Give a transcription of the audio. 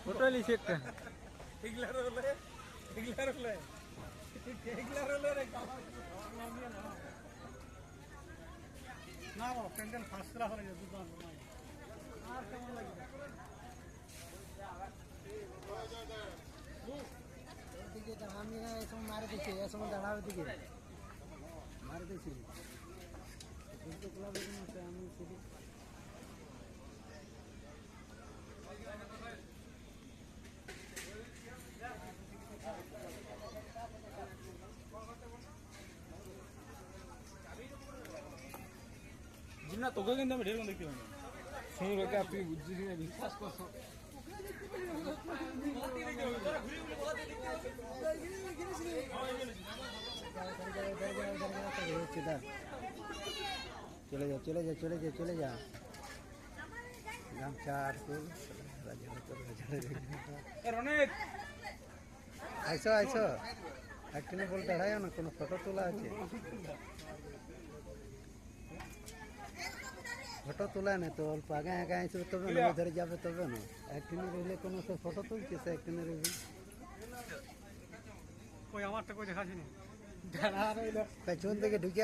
ওটাই লিখে একটা এগুলার হলে এগুলার হলে এগুলার হলে রে না বাবা প্যান্ডেল ফার্স্ট করা হলে দুটো আর কেমন লাগে এদিকে আমি এই সময় মারে দিচ্ছি এই সময় দাঁড়াবে দিকে মারে দিচ্ছি কিন্তু ক্লাবে আমি শুধু জিনা তোকে কিন্তু আমি ঢের কোন দেখতে পাই না সমুদ্রকে আপনি বুঝছিস না বিশ্বাস করছো চলে যা চলে যা চলে যা চলে যা গামছা আর ফুল রনেক আইসো আইসো একদিনে বল দাঁড়ায় না কোনো ফটো তোলা আছে ফটো তোলা না তো অল্প আগে আগে আইসো তবে না ধরে যাবে তবে না একদিনে রইলে কোনো সে ফটো তুলছে সে একদিনে রইবে ওই আমারটা কই দেখাছিনি পেছন থেকে ঢুকে